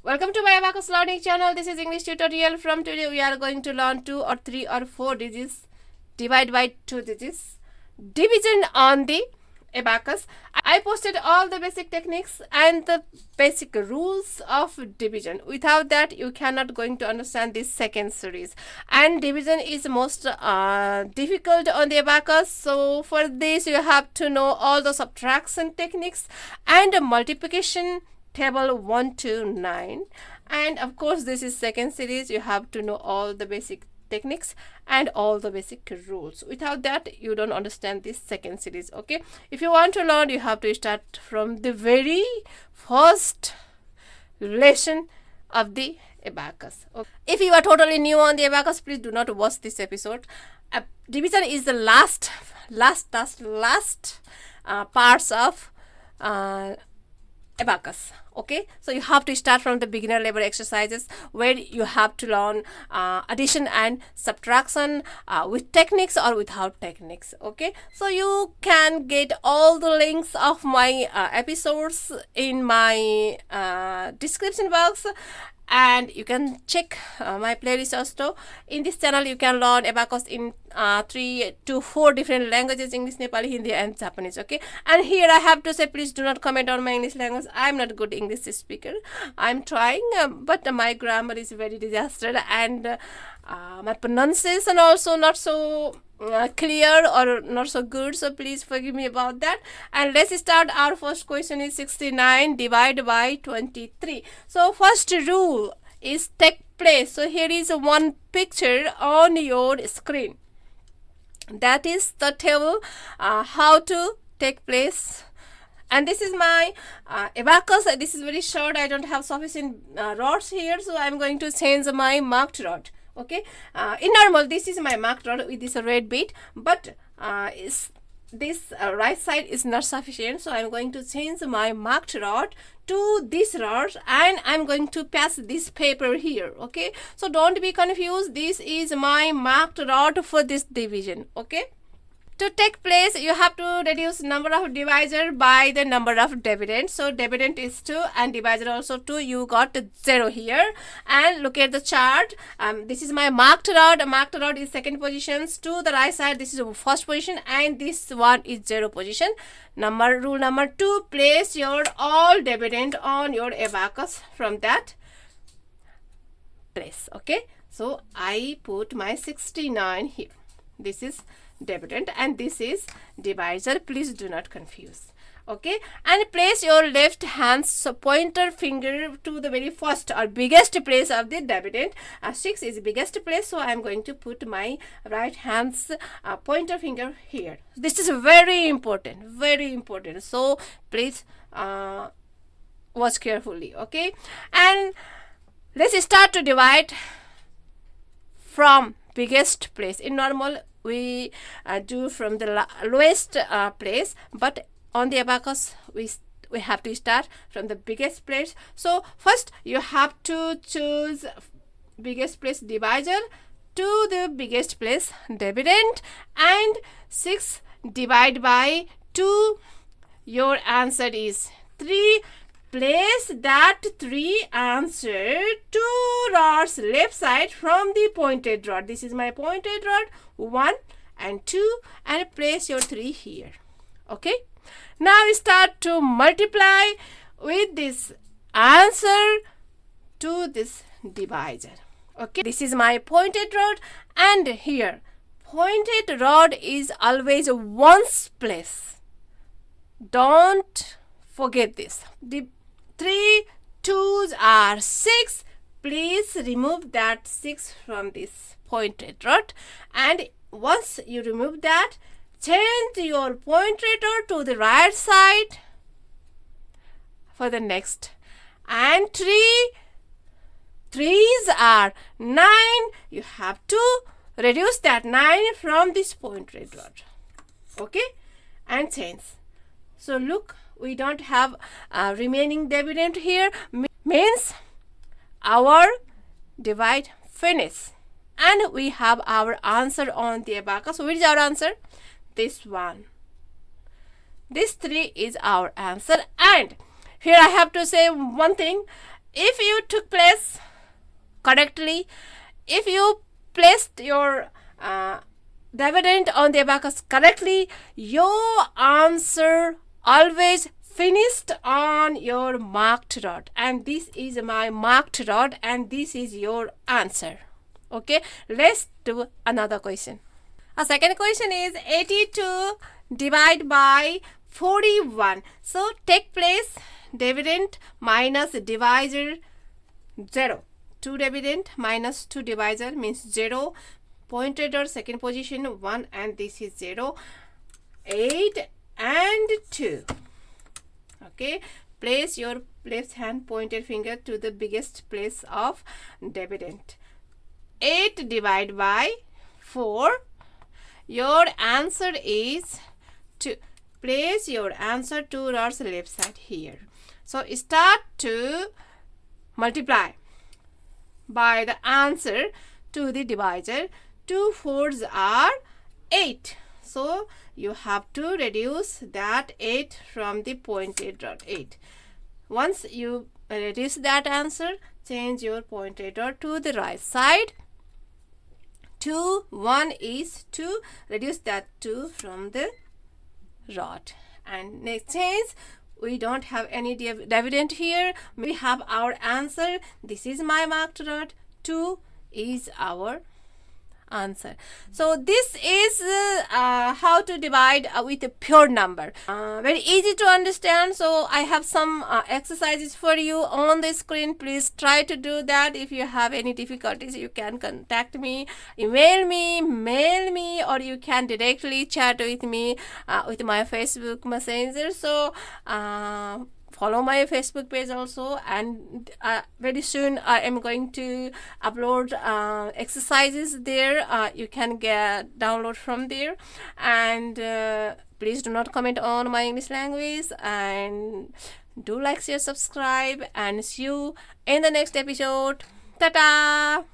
Welcome to my Abacus learning channel. This is English tutorial. From today we are going to learn 2 or 3 or 4 digits, divide by 2 digits, division on the Abacus. I posted all the basic techniques and the basic rules of division. Without that you cannot going to understand this second series, and division is most difficult on the Abacus. So for this you have to know all the subtraction techniques and multiplication table 1 to 9, and of course this is second series. You have to know all the basic techniques and all the basic rules. Without that you don't understand this second series. Okay, if you want to learn you have to start from the very first lesson of the Abacus. Okay. If you are totally new on the Abacus, please do not watch this episode. Division is the last parts of Abacus. Okay, so you have to start from the beginner level exercises where you have to learn addition and subtraction with techniques or without techniques. Okay, so you can get all the links of my episodes in my description box, and you can check my playlist also. In this channel you can learn Abacus in 3 to 4 different languages: English, Nepali, Hindi and Japanese. Okay, and here I have to say, please do not comment on my English language. I am not good English speaker. I am trying, but my grammar is very disaster, and my pronunciation also not so clear or not so good, so please forgive me about that. And let's start. Our first question is 69 divided by 23. So first rule is take place. So here is one picture on your screen. That is the table how to take place. And this is my Abacus. This is very short. I don't have sufficient rods here, so I'm going to change my marked rod. Okay, in normal this is my marked rod with this red bit, but this right side is not sufficient, so I'm going to change my marked rod to this rod, and I'm going to pass this paper here. Okay, so don't be confused. This is my marked rod for this division. Okay, to take place you have to reduce number of divisor by the number of dividend. So dividend is 2 and divisor also 2. You got 0 here, and look at the chart. This is my marked rod. Marked rod is second position. To the right side this is first position, and this one is 0 position. Rule number 2, place your all dividend on your Abacus from that place. Okay, so I put my 69 here. This is dividend and this is divisor. Please do not confuse. Okay, and place your left hand's pointer finger to the very first or biggest place of the dividend. 6 is biggest place, so I am going to put my right hand's pointer finger here. This is very important, so please watch carefully. Okay, and let's start to divide from biggest place. In normal we do from the lowest place, but on the Abacus we have to start from the biggest place. So first you have to choose biggest place divisor to the biggest place dividend, and 6 divided by 2. Your answer is 3. Place that 3 answer 2 rods left side from the pointed rod. This is my pointed rod 1 and 2, and place your 3 here. Okay, now we start to multiply with this answer to this divisor. Okay, this is my pointed rod, and here pointed rod is always ones place. Don't forget this. The 3 2s are 6. Please remove that 6 from this pointed rod, and once you remove that, change your pointed rod to the right side for the next, and 3s are 9. You have to reduce that 9 from this pointed rod. Okay, and change. So look, we don't have remaining dividend here, means our divide finish, and we have our answer on the Abacus. So which is our answer? This one. This 3 is our answer. And here I have to say one thing. if you took place correctly, if you placed your dividend on the abacus correctly, your answer always finished on your marked rod, and this is my marked rod and this is your answer. Okay, let's do another question. A second question is 82 divided by 41. So take place dividend minus divisor 0. 2 dividend minus 2 divisor means 0. Pointed or second position 1 and this is 0. 8 and 2. Okay, place your left hand pointed finger to the biggest place of dividend. 8 divided by 4. Your answer is 2. Place your answer 2 rods left side here. So start to multiply by the answer to the divisor. 2 fours are 8. So you have to reduce that 8 from the pointed rod 8. Once you reduce that answer, change your pointed rod to the right side. 2, 1 is 2. Reduce that 2 from the rod. And next change, we don't have any dividend here. We have our answer. This is my marked rod. 2 is our answer. So this is how to divide with a pure number. Very easy to understand. So I have some exercises for you on the screen. Please try to do that. If you have any difficulties, you can contact me, email me, mail me, or you can directly chat with me with my Facebook Messenger. So follow my Facebook page also, and very soon I am going to upload exercises there. You can get download from there, and please do not comment on my English language, and do like, share, subscribe, and see you in the next episode. Ta-ta!